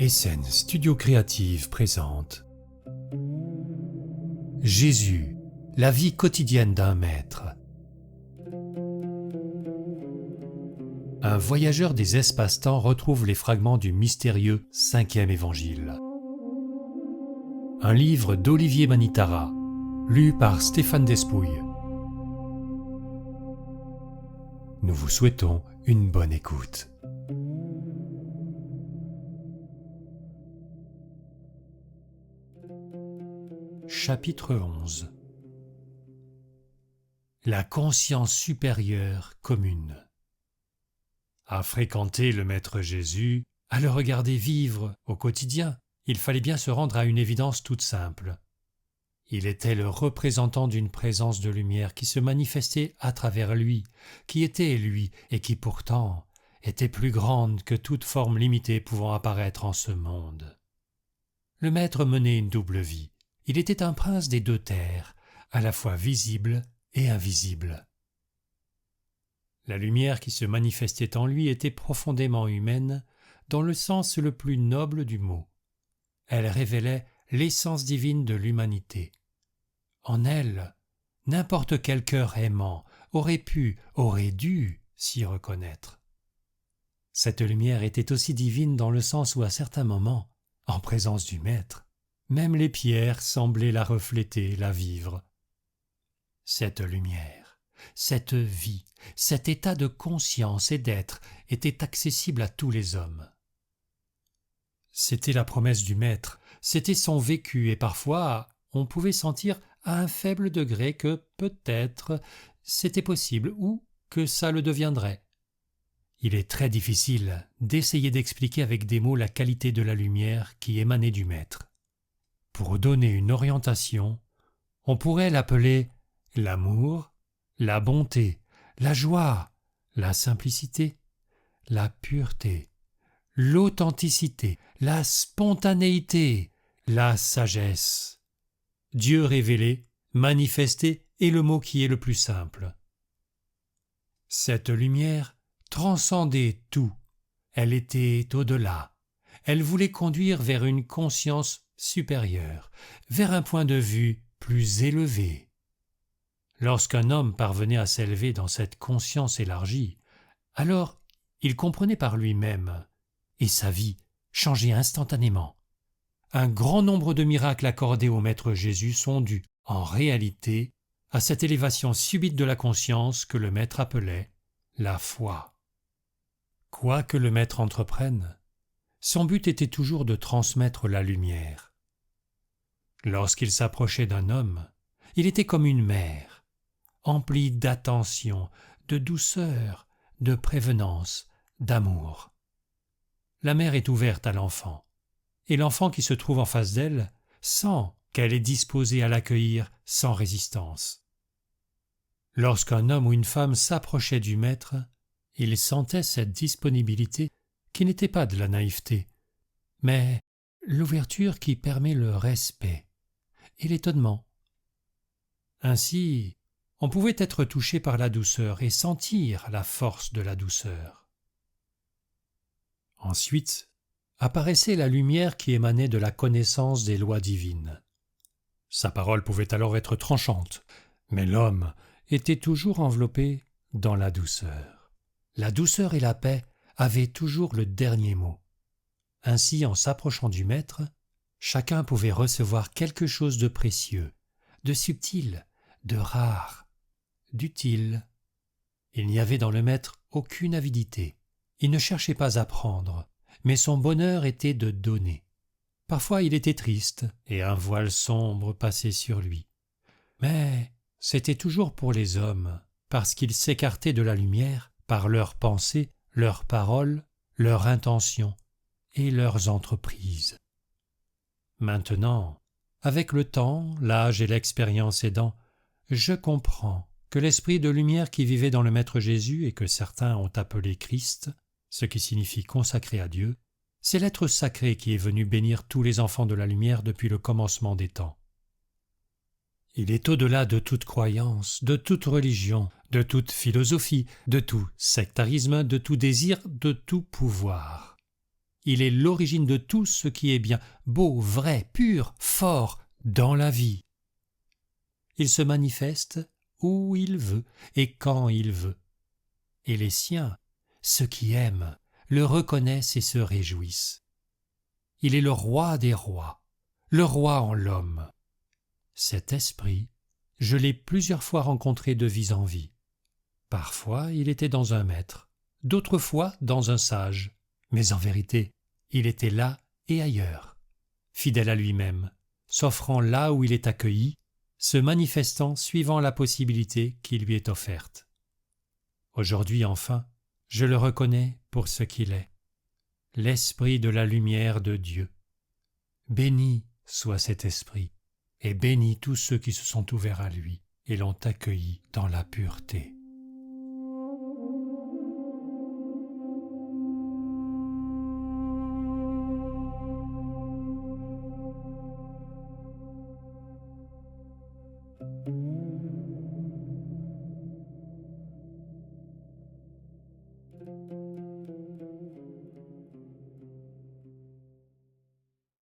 Essen Studio Créative présente Jésus, la vie quotidienne d'un maître. Un voyageur des espaces-temps retrouve les fragments du mystérieux 5e évangile. Un livre d'Olivier Manitara, lu par Stéphane Despouille. Nous vous souhaitons une bonne écoute. Chapitre 11. La conscience supérieure commune. À fréquenter le Maître Jésus, à le regarder vivre au quotidien, il fallait bien se rendre à une évidence toute simple. Il était le représentant d'une présence de lumière qui se manifestait à travers lui, qui était lui et qui pourtant était plus grande que toute forme limitée pouvant apparaître en ce monde. Le Maître menait une double vie. Il était un prince des deux terres, à la fois visible et invisible. La lumière qui se manifestait en lui était profondément humaine, dans le sens le plus noble du mot. Elle révélait l'essence divine de l'humanité. En elle, n'importe quel cœur aimant aurait dû s'y reconnaître. Cette lumière était aussi divine dans le sens où, à certains moments, en présence du Maître, même les pierres semblaient la refléter, la vivre. Cette lumière, cette vie, cet état de conscience et d'être était accessible à tous les hommes. C'était la promesse du Maître, c'était son vécu et parfois on pouvait sentir à un faible degré que peut-être c'était possible ou que ça le deviendrait. Il est très difficile d'essayer d'expliquer avec des mots la qualité de la lumière qui émanait du Maître. Pour donner une orientation, on pourrait l'appeler l'amour, la bonté, la joie, la simplicité, la pureté, l'authenticité, la spontanéité, la sagesse. Dieu révélé, manifesté est le mot qui est le plus simple. Cette lumière transcendait tout, elle était au-delà, elle voulait conduire vers une conscience supérieure, vers un point de vue plus élevé. Lorsqu'un homme parvenait à s'élever dans cette conscience élargie, alors il comprenait par lui-même, et sa vie changeait instantanément. Un grand nombre de miracles accordés au Maître Jésus sont dus, en réalité, à cette élévation subite de la conscience que le Maître appelait la foi. Quoi que le Maître entreprenne, son but était toujours de transmettre la lumière. Lorsqu'il s'approchait d'un homme, il était comme une mère, emplie d'attention, de douceur, de prévenance, d'amour. La mère est ouverte à l'enfant, et l'enfant qui se trouve en face d'elle sent qu'elle est disposée à l'accueillir sans résistance. Lorsqu'un homme ou une femme s'approchait du Maître, il sentait cette disponibilité qui n'était pas de la naïveté, mais l'ouverture qui permet le respect et l'étonnement. Ainsi, on pouvait être touché par la douceur et sentir la force de la douceur. Ensuite, apparaissait la lumière qui émanait de la connaissance des lois divines. Sa parole pouvait alors être tranchante, mais l'homme était toujours enveloppé dans la douceur. La douceur et la paix avaient toujours le dernier mot. Ainsi, en s'approchant du Maître, chacun pouvait recevoir quelque chose de précieux, de subtil, de rare, d'utile. Il n'y avait dans le Maître aucune avidité. Il ne cherchait pas à prendre, mais son bonheur était de donner. Parfois il était triste, et un voile sombre passait sur lui. Mais c'était toujours pour les hommes, parce qu'ils s'écartaient de la lumière par leurs pensées, leurs paroles, leurs intentions et leurs entreprises. Maintenant, avec le temps, l'âge et l'expérience aidant, je comprends que l'esprit de lumière qui vivait dans le Maître Jésus et que certains ont appelé Christ, ce qui signifie consacré à Dieu, c'est l'être sacré qui est venu bénir tous les enfants de la lumière depuis le commencement des temps. Il est au-delà de toute croyance, de toute religion, de toute philosophie, de tout sectarisme, de tout désir, de tout pouvoir. Il est l'origine de tout ce qui est bien, beau, vrai, pur, fort dans la vie. Il se manifeste où il veut et quand il veut. Et les siens, ceux qui aiment, le reconnaissent et se réjouissent. Il est le roi des rois, le roi en l'homme. Cet esprit, je l'ai plusieurs fois rencontré de vie en vie. Parfois, il était dans un maître, d'autres fois dans un sage, mais en vérité, il était là et ailleurs, fidèle à lui-même, s'offrant là où il est accueilli, se manifestant suivant la possibilité qui lui est offerte. Aujourd'hui enfin, je le reconnais pour ce qu'il est, l'esprit de la lumière de Dieu. Béni soit cet esprit, et bénis tous ceux qui se sont ouverts à lui et l'ont accueilli dans la pureté.